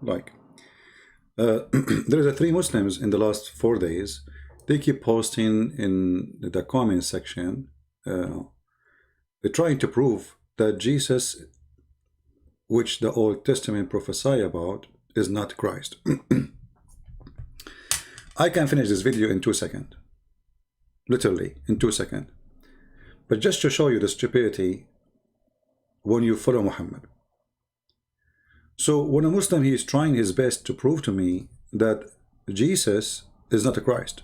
like. There's a 3 Muslims in the last 4 days. They keep posting in the comment section. They're trying to prove that Jesus, which the Old Testament prophesy about, is not Christ. I can finish this video in 2 seconds. Literally, in 2 seconds. But just to show you the stupidity when you follow Muhammad. So when a Muslim, he is trying his best to prove to me that Jesus is not a Christ.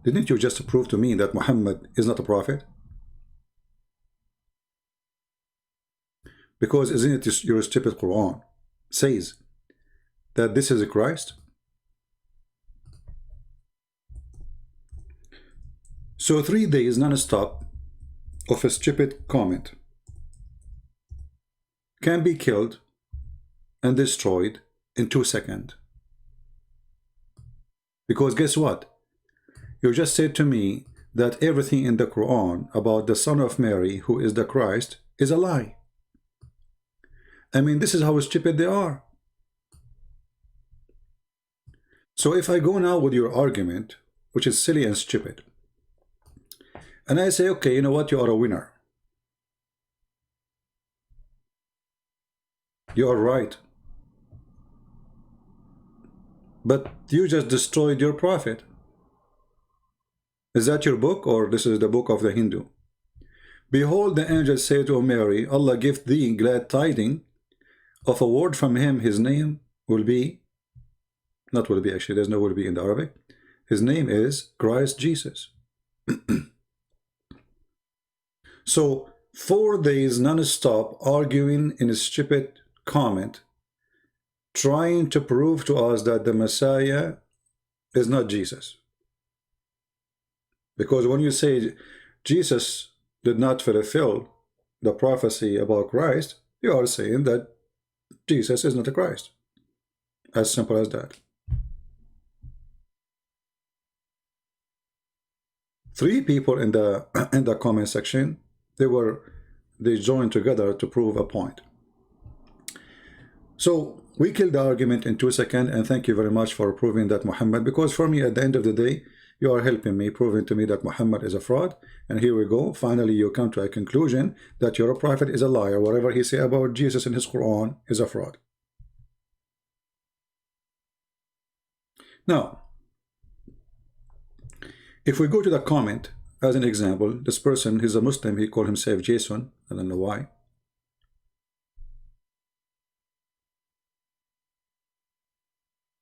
Didn't you just prove to me that Muhammad is not a prophet? Because isn't it your stupid Quran says that this is a Christ? So 3 days non-stop of a stupid comment can be killed and destroyed in 2 seconds. Because guess what? You just said to me that everything in the Quran about the son of Mary, who is the Christ, is a lie. I mean, this is how stupid they are. So if I go now with your argument, which is silly and stupid, and I say, okay, you know what, you are a winner. You are right. But you just destroyed your prophet. Is that your book, or this is the book of the Hindu? Behold, the angel said to Mary, Allah give thee glad tidings of a word from him. His name will be, not will be actually, there's no will be in the Arabic. His name is Christ Jesus. So 4 days non-stop arguing in a stupid comment, trying to prove to us that the Messiah is not Jesus. Because when you say Jesus did not fulfill the prophecy about Christ, you are saying that Jesus is not a Christ. As simple as that. 3 people in the comment section, they joined together to prove a point. So we killed the argument in 2 seconds, and thank you very much for proving that Muhammad, because for me at the end of the day, you are helping me, proving to me that Muhammad is a fraud. And here we go, finally you come to a conclusion that your prophet is a liar. Whatever he say about Jesus in his Quran is a fraud. Now, if we go to the comment as an example, this person, he's a Muslim, he called himself Jason, I don't know why.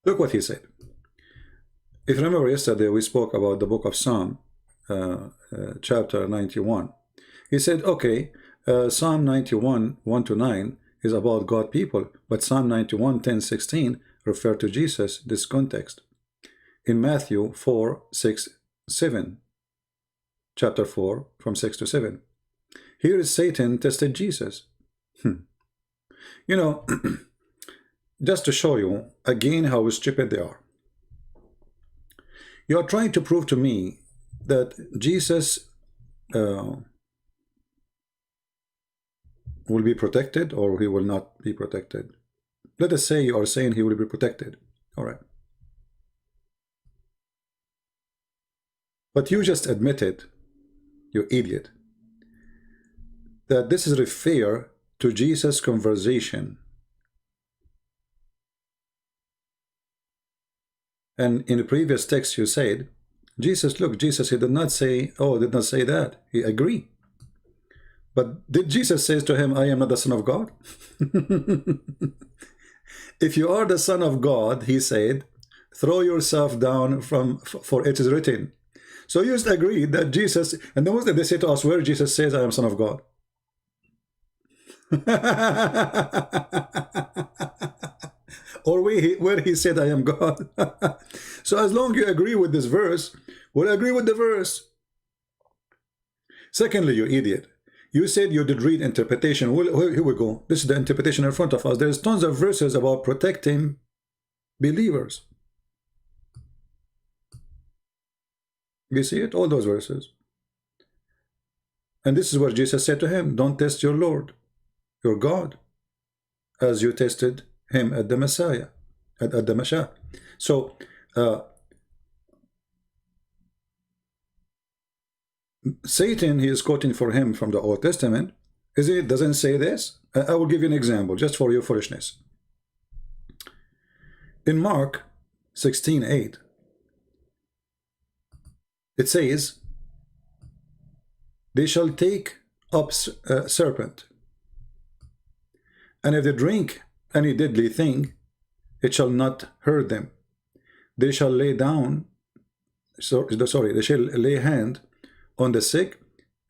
Look what he said. If you remember yesterday, we spoke about the book of Psalm, chapter 91. He said, okay, Psalm 91, 1-9 is about God people, but Psalm 91, 10-16 refer to Jesus, this context. In Matthew 4, 6, 7, chapter 4, from 6-7. Here is Satan tested Jesus. You know, just to show you again how stupid they are. You are trying to prove to me that Jesus will be protected, or he will not be protected. Let us say you are saying he will be protected. All right. But you just admitted, you idiot, that this is refer to Jesus' conversation. And in the previous text you said, Jesus, look, Jesus, he did not say, oh, did not say that. He agreed. But did Jesus say to him, I am not the Son of God? If you are the Son of God, he said, throw yourself down for it is written. So you just agreed that Jesus, and the Muslims, they say to us, where Jesus says, I am Son of God. Or where he said, I am God. So as long as you agree with this verse, we'll agree with the verse. Secondly, you idiot, you said you did read interpretation. Well, here we go. This is the interpretation in front of us. There's tons of verses about protecting believers. You see it? All those verses. And this is what Jesus said to him. Don't test your Lord, your God, as you tested him at the Messiah, at the Messiah. So Satan, he is quoting for him from the Old Testament. Is it doesn't say this? I will give you an example just for your foolishness. In Mark 16:8, it says, they shall take up serpent, and if they drink any deadly thing, it shall not hurt them. They shall lay down, they shall lay hand on the sick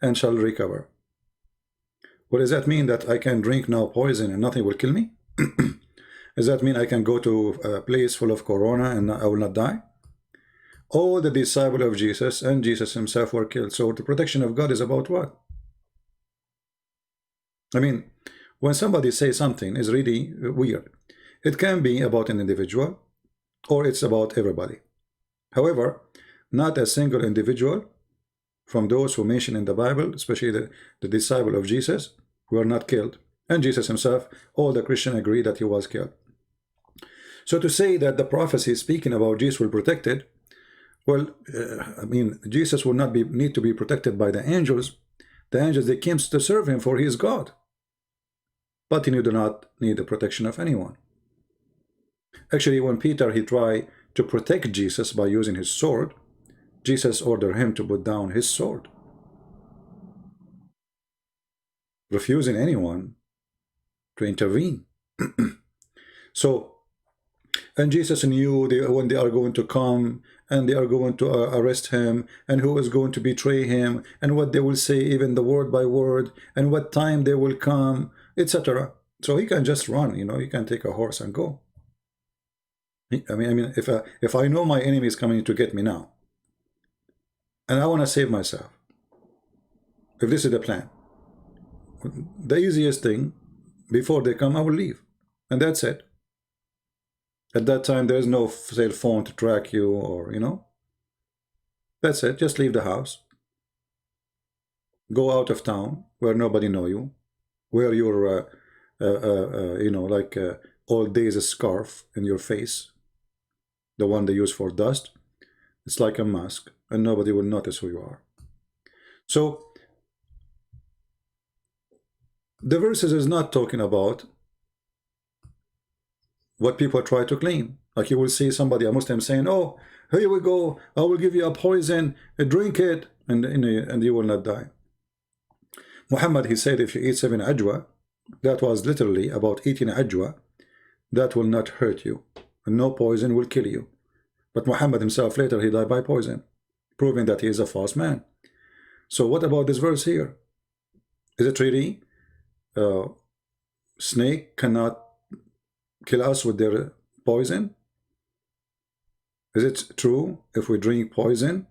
and shall recover. What does that mean? That I can drink now poison and nothing will kill me? Does that mean I can go to a place full of corona and I will not die? All the disciples of Jesus and Jesus himself were killed. So the protection of God is about what? I mean, when somebody says something is really weird, it can be about an individual or it's about everybody. However, not a single individual from those who mention in the Bible, especially the disciple of Jesus, were not killed. And Jesus himself, all the Christians agree that he was killed. So to say that the prophecy speaking about Jesus will protect it, well, I mean, Jesus will not need to be protected by the angels. The angels, they came to serve him, for he is God. But he do not need the protection of anyone. Actually, when Peter, he tried to protect Jesus by using his sword, Jesus ordered him to put down his sword, refusing anyone to intervene. So, and Jesus knew when they are going to come and they are going to arrest him, and who is going to betray him, and what they will say, even the word by word, and what time they will come, etc. So he can just run, you know, he can take a horse and go. I mean, if I know my enemy is coming to get me now, and I want to save myself, if this is the plan, the easiest thing, before they come, I will leave, and that's it. At that time, there is no cell phone to track you, or, you know, that's it. Just leave the house. Go out of town where nobody know you. Wear your, you know, like old days scarf in your face, the one they use for dust. It's like a mask, and nobody will notice who you are. So the verses is not talking about what people try to claim. Like you will see somebody, a Muslim, saying, oh, here we go, I will give you a poison, drink it, and you will not die. Muhammad, he said, if you eat 7 ajwa, that was literally about eating ajwa, that will not hurt you, and no poison will kill you. But Muhammad himself, later, he died by poison, proving that he is a false man. So what about this verse here? Is it really snake cannot kill us with their poison? Is it true if we drink poison,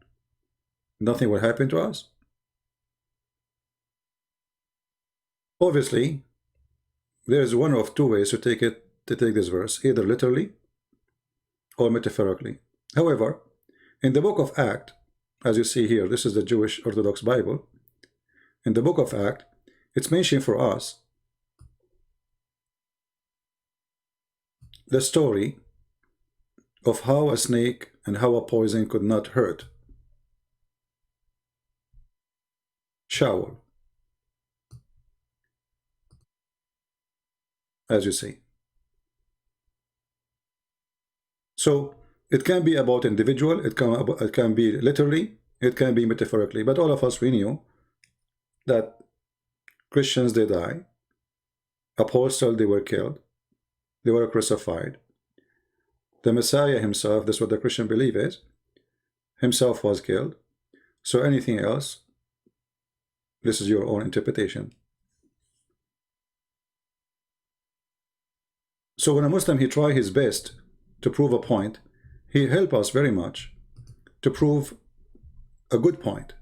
nothing will happen to us? Obviously, there is one of two ways to take this verse, either literally or metaphorically. However, in the book of Acts, as you see here, this is the Jewish Orthodox Bible. In the book of Acts, it's mentioned for us the story of how a snake and how a poison could not hurt Shaul, as you see. So it can be about individual, it can be literally, it can be metaphorically, but all of us, we knew that Christians, they die, apostles, they were killed, they were crucified. The Messiah himself, that's what the Christian belief is, himself was killed. So anything else, this is your own interpretation. So when a Muslim, he try his best to prove a point, he help us very much to prove a good point.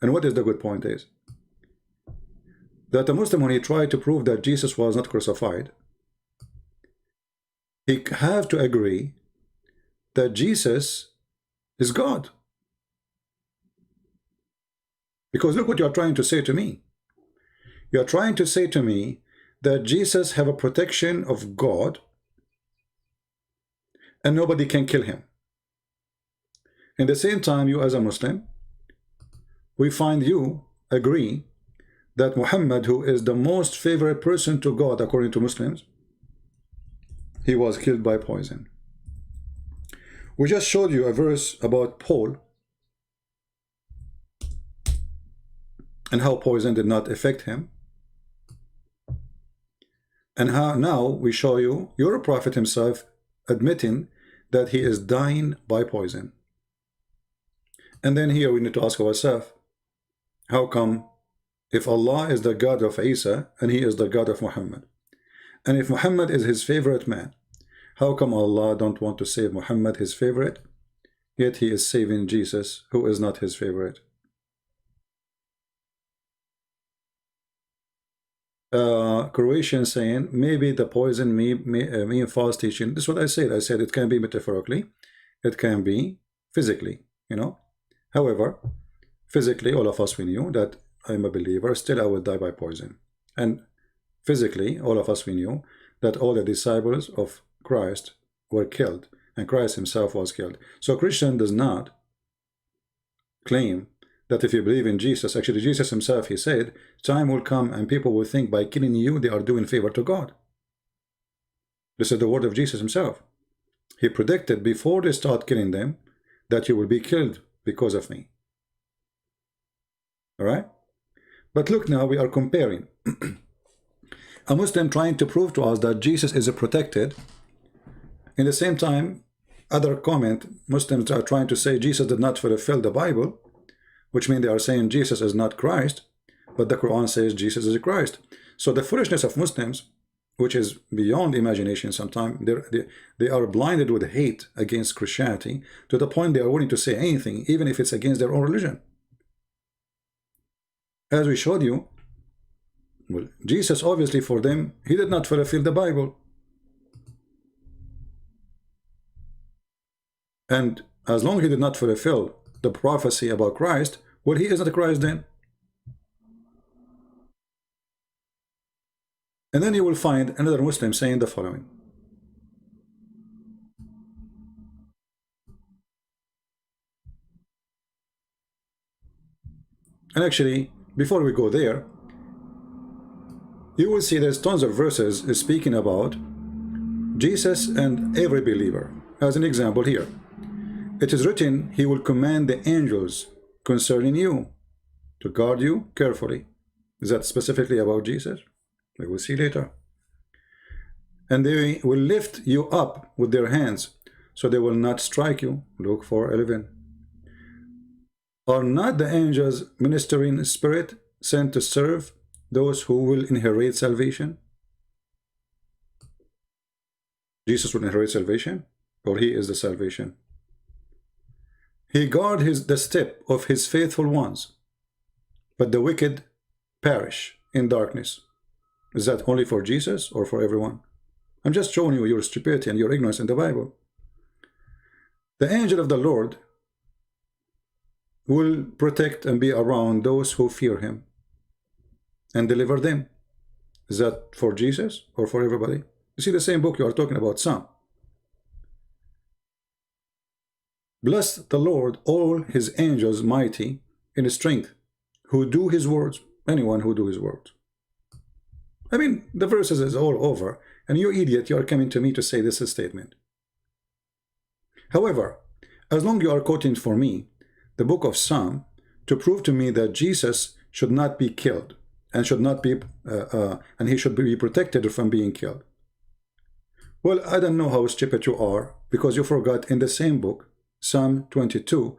And what is the good point is? That a Muslim, when he tried to prove that Jesus was not crucified, he have to agree that Jesus is God. Because look what you are trying to say to me. You are trying to say to me that Jesus have a protection of God and nobody can kill him. In the same time, you as a Muslim, we find you agree that Muhammad, who is the most favorite person to God according to Muslims, he was killed by poison. We just showed you a verse about Paul and how poison did not affect him, and how now we show you your prophet himself admitting that he is dying by poison. And then here we need to ask ourselves, how come if Allah is the God of Isa and he is the God of Muhammad, and if Muhammad is his favorite man, how come Allah don't want to save Muhammad, his favorite, yet he is saving Jesus, who is not his favorite? Croatian saying maybe the poison mean false teaching. This is what I said. I said it can be metaphorically, it can be physically, you know. However, physically, all of us, we knew that I'm a believer, still I will die by poison. And physically, all of us, we knew that all the disciples of Christ were killed, and Christ himself was killed. So Christian does not claim that if you believe in Jesus, actually Jesus himself, he said, time will come and people will think by killing you, they are doing favor to God. This is the word of Jesus himself. He predicted before they start killing them that you will be killed because of me. All right? But look, now we are comparing a Muslim trying to prove to us that Jesus is protected. In the same time, other comment, Muslims are trying to say Jesus did not fulfill the Bible, which means they are saying Jesus is not Christ, but the Quran says Jesus is Christ. So the foolishness of Muslims, which is beyond imagination sometimes, they are blinded with hate against Christianity to the point they are willing to say anything, even if it's against their own religion. As we showed you, well, Jesus, obviously for them, he did not fulfill the Bible. And as long as he did not fulfill the prophecy about Christ, well, he isn't Christ then. And then you will find another Muslim saying the following. And actually, before we go there, you will see there's tons of verses speaking about Jesus and every believer. As an example here, it is written, he will command the angels concerning you to guard you carefully. Is that specifically about Jesus? We will see later. And they will lift you up with their hands, so they will not strike you. Luke 4:11. Are not the angels ministering spirit sent to serve those who will inherit salvation? Jesus will inherit salvation, or he is the salvation? He guards the step of his faithful ones, but the wicked perish in darkness. Is that only for Jesus or for everyone? I'm just showing you your stupidity and your ignorance in the Bible. The angel of the Lord will protect and be around those who fear him and deliver them. Is that for Jesus or for everybody? You see the same book you are talking about, some. Bless the Lord, all his angels mighty in strength, who do his words. Anyone who do his words. I mean, the verses is all over, and you idiot, you are coming to me to say this statement. However, as long as you are quoting for me the book of Psalm to prove to me that Jesus should not be killed and should not be and he should be protected from being killed. Well, I don't know how stupid you are, because you forgot in the same book, Psalm 22,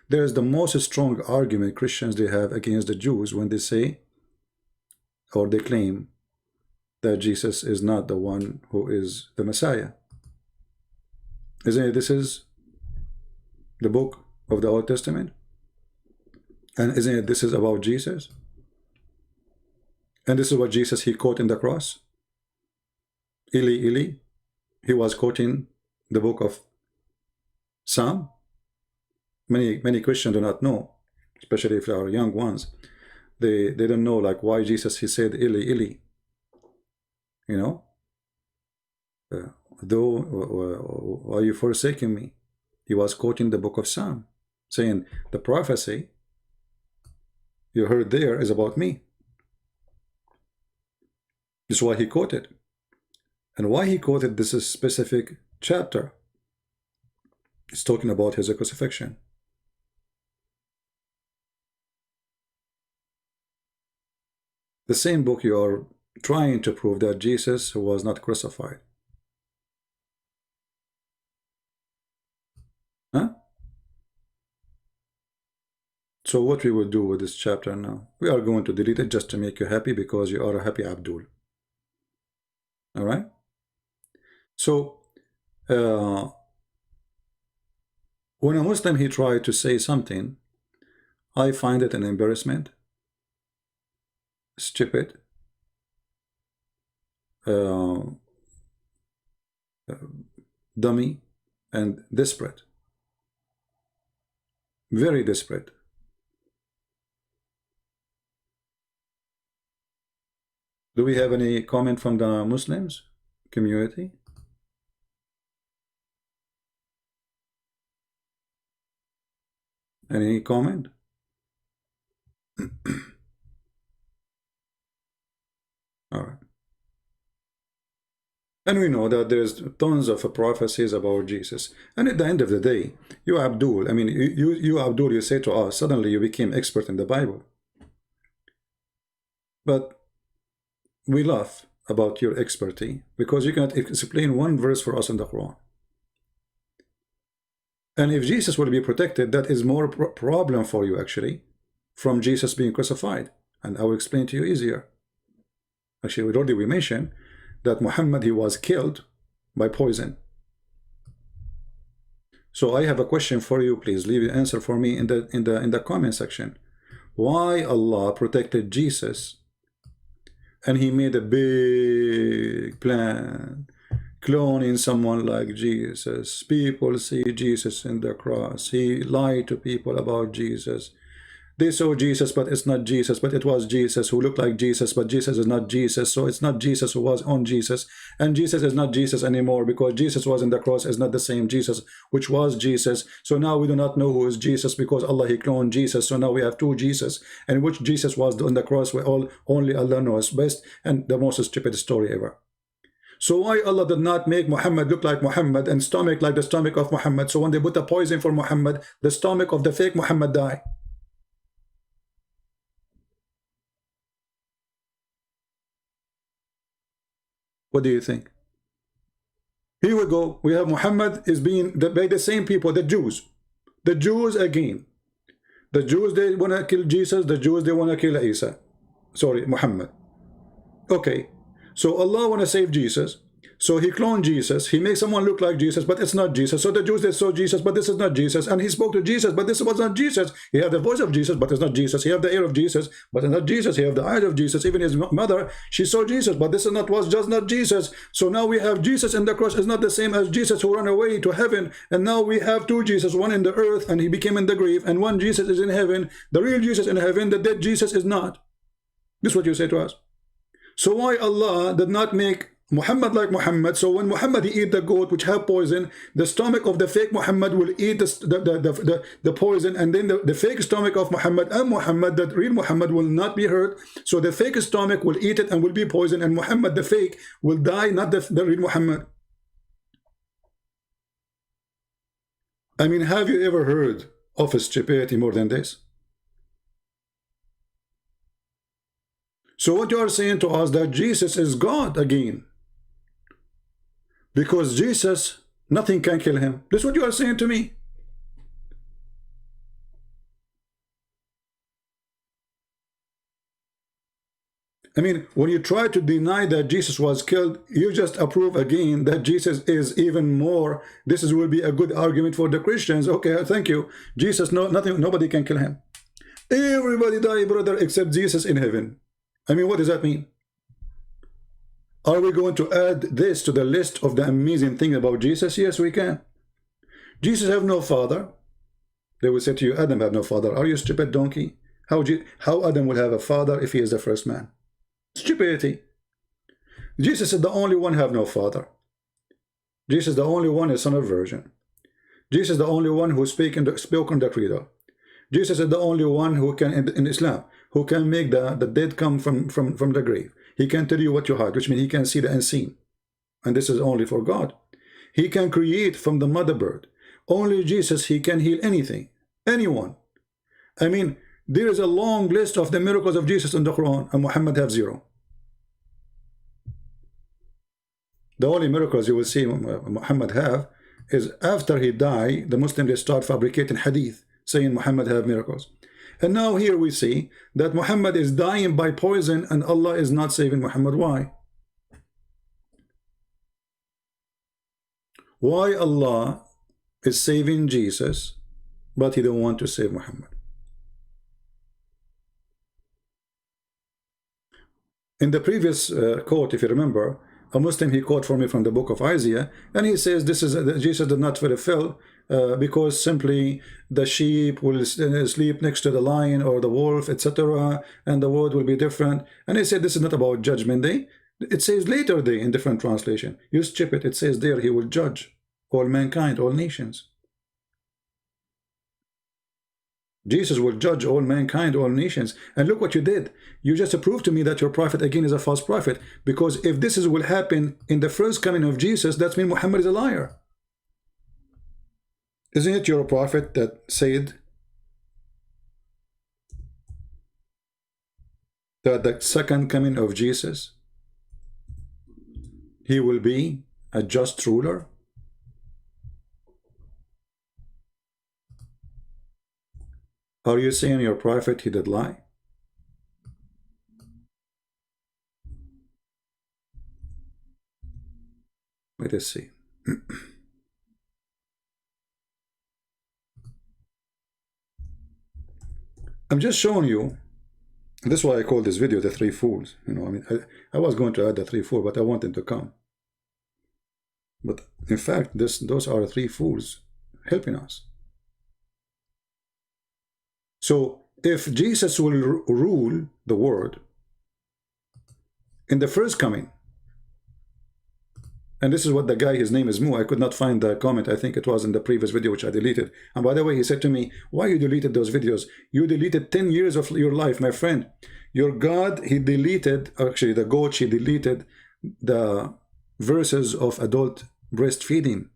there is the most strong argument Christians they have against the Jews when they say or they claim that Jesus is not the one who is the Messiah. Isn't it? This is the book of the Old Testament, and isn't it this is about Jesus? And this is what Jesus he quote in the cross. Eli, Eli. He was quoting the book of Psalm. Many Christians do not know, especially if they are young ones. They don't know like why Jesus he said Eli, Eli. You know, though, are you forsaking me? He was quoting the book of Psalm, saying the prophecy you heard there is about me. This is why he quoted. And why he quoted this specific chapter. It's talking about his crucifixion. The same book you are trying to prove that Jesus was not crucified. Huh? So what we will do with this chapter now, we are going to delete it just to make you happy because you are a happy Abdul. All right? So when a Muslim he tried to say something, I find it an embarrassment, stupid, dummy, and desperate. Very desperate. Do we have any comment from the Muslims community? Any comment? All right. And we know that there's tons of prophecies about Jesus. And at the end of the day, you Abdul, I mean, you Abdul, you say to us, suddenly you became expert in the Bible. But we laugh about your expertise because you cannot explain one verse for us in the Quran. And if Jesus will be protected, that is more problem for you actually from Jesus being crucified. And I will explain to you easier. Actually, we mentioned that Muhammad, he was killed by poison. So I have a question for you. Please leave the answer for me in the comment section. Why Allah protected Jesus and he made a big plan, cloning someone like Jesus? People see Jesus in the cross. He lied to people about Jesus. They saw Jesus, but it's not Jesus, but it was Jesus who looked like Jesus, but Jesus is not Jesus. So it's not Jesus who was on Jesus, and Jesus is not Jesus anymore because Jesus was in the cross is not the same Jesus which was Jesus. So now we do not know who is Jesus because Allah, he cloned Jesus. So now we have two Jesus, and which Jesus was on the cross, only Allah knows best, and the most stupid story ever. So why Allah did not make Muhammad look like Muhammad and stomach like the stomach of Muhammad? So when they put a poison for Muhammad, the stomach of the fake Muhammad died. What do you think? Here we go. We have Muhammad is being by the same people, the Jews. The Jews again. The Jews, they want to kill Jesus. The Jews, they want to kill Isa. Sorry, Muhammad. Okay. So Allah want to save Jesus. So he cloned Jesus. He makes someone look like Jesus, but it's not Jesus. So the Jews, they saw Jesus, but this is not Jesus. And he spoke to Jesus, but this was not Jesus. He had the voice of Jesus, but it's not Jesus. He had the ear of Jesus, but it's not Jesus. He had the eyes of Jesus. Even his mother, she saw Jesus, but this is not was just not Jesus. So now we have Jesus in the cross is not the same as Jesus who ran away to heaven. And now we have two Jesus, one in the earth, and he became in the grave, and one Jesus is in heaven. The real Jesus in heaven, the dead Jesus is not. This is what you say to us. So why Allah did not make Muhammad like Muhammad? So when Muhammad he eat the goat which have poison, the stomach of the fake Muhammad will eat the poison, and then the fake stomach of Muhammad and Muhammad, that real Muhammad, will not be hurt. So the fake stomach will eat it and will be poison, and Muhammad the fake will die, not the real Muhammad. I mean, have you ever heard of a stupidity more than this? So what you are saying to us that Jesus is God again, because Jesus, nothing can kill him. This is what you are saying to me. I mean, when you try to deny that Jesus was killed, you just approve again that Jesus is even more. This will be a good argument for the Christians. Okay, thank you. Jesus, nobody can kill him. Everybody die, brother, except Jesus in heaven. I mean, what does that mean? Are we going to add this to the list of the amazing thing about Jesus? Yes, we can. Jesus have no father. They will say to you, Adam have no father. Are you stupid donkey? How Adam will have a father if he is the first man? Stupidity. Jesus is the only one have no father. Jesus is the only one is son of virgin. Jesus is the only one who spoke in the credo. Jesus is the only one who can, in Islam, who can make the dead come from the grave. He can tell you what you hide, which means he can see the unseen. And this is only for God. He can create from the mother bird. Only Jesus, he can heal anything, anyone. I mean, there is a long list of the miracles of Jesus in the Quran, and Muhammad have zero. The only miracles you will see Muhammad have is after he died, the Muslims they start fabricating hadith, saying Muhammad have miracles. And now here we see that Muhammad is dying by poison and Allah is not saving Muhammad. Why? Why Allah is saving Jesus, but he don't want to save Muhammad? In the previous quote, if you remember, a Muslim, he quote for me from the book of Isaiah, and he says this is Jesus did not fulfill because simply the sheep will sleep next to the lion or the wolf, etc., and the word will be different. And he said this is not about judgment day. It says later day in different translation. You skip it. It says there he will judge all mankind, all nations. Jesus will judge all mankind, all nations. And look what you did. You just proved to me that your prophet again is a false prophet. Because if this will happen in the first coming of Jesus, that means Muhammad is a liar. Isn't it your prophet that said that the second coming of Jesus, he will be a just ruler? Are you saying your prophet he did lie? Let us see. I'm just showing you. This is why I call this video the three fools. You know, I mean, I was going to add the three fools, but I want them to come. But in fact, those are the three fools helping us. So if Jesus will rule the world in the first coming, and this is what the guy, his name is Mu, I could not find the comment, I think it was in the previous video which I deleted. And by the way, he said to me, why you deleted those videos? You deleted 10 years of your life, my friend. Your God, he deleted, actually the goat, she deleted the verses of adult breastfeeding.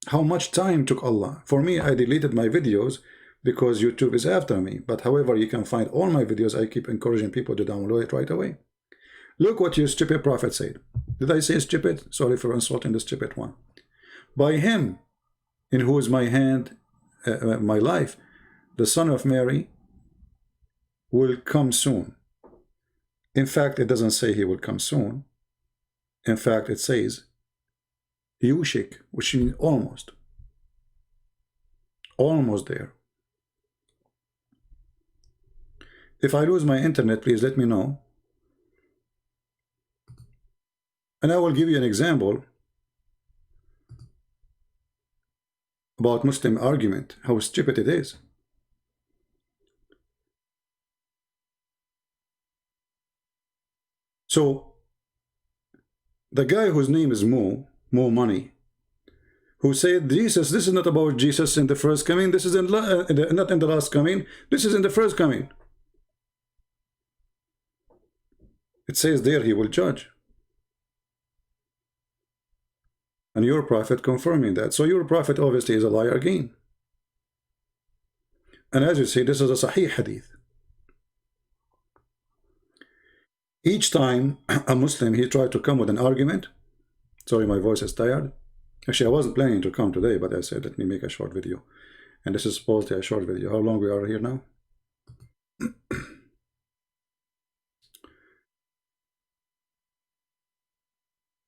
How much time took Allah? For me, I deleted my videos because YouTube is after me. But however, you can find all my videos. I keep encouraging people to download it right away. Look what your stupid prophet said. Did I say stupid? Sorry for insulting the stupid one. By him, in whose my hand, my life, the son of Mary will come soon. In fact, it doesn't say he will come soon. In fact, it says Yushik, which means almost. Almost there. If I lose my internet, please let me know. And I will give you an example about Muslim argument, how stupid it is. So, the guy whose name is Mo Money, who said, Jesus, this is not about Jesus in the first coming, this is not in the last coming, this is in the first coming. It says there he will judge. And your prophet confirming that. So your prophet obviously is a liar again. And as you see, this is a Sahih hadith. Each time a Muslim, he tried to come with an argument. Sorry, my voice is tired. Actually, I wasn't planning to come today, but I said, let me make a short video. And this is supposed to be a short video. How long we are here now?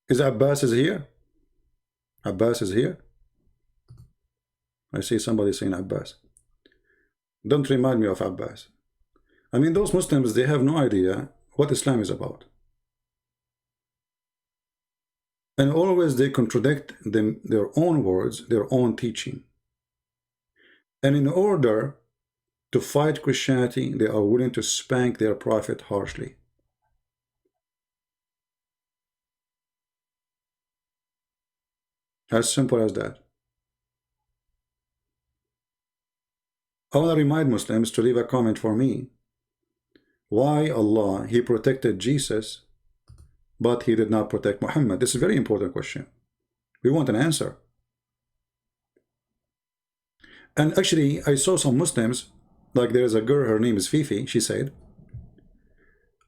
Is Abbas is here? Abbas is here? I see somebody saying Abbas. Don't remind me of Abbas. I mean, those Muslims, they have no idea what Islam is about. And always they contradict their own words, their own teaching. And in order to fight Christianity, they are willing to spank their prophet harshly. As simple as that. I want to remind Muslims to leave a comment for me. Why Allah, He protected Jesus, but He did not protect Muhammad? This is a very important question. We want an answer. And actually, I saw some Muslims, like there's a girl, her name is Fifi, she said,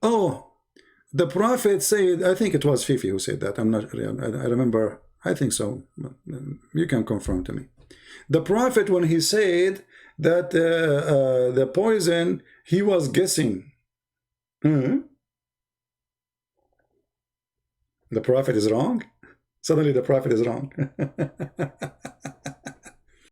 oh, the Prophet said, I think it was Fifi who said that, I'm not, I remember, I think so, you can confirm to me. The Prophet, when he said that the poison, he was guessing. The Prophet is wrong? Suddenly the Prophet is wrong.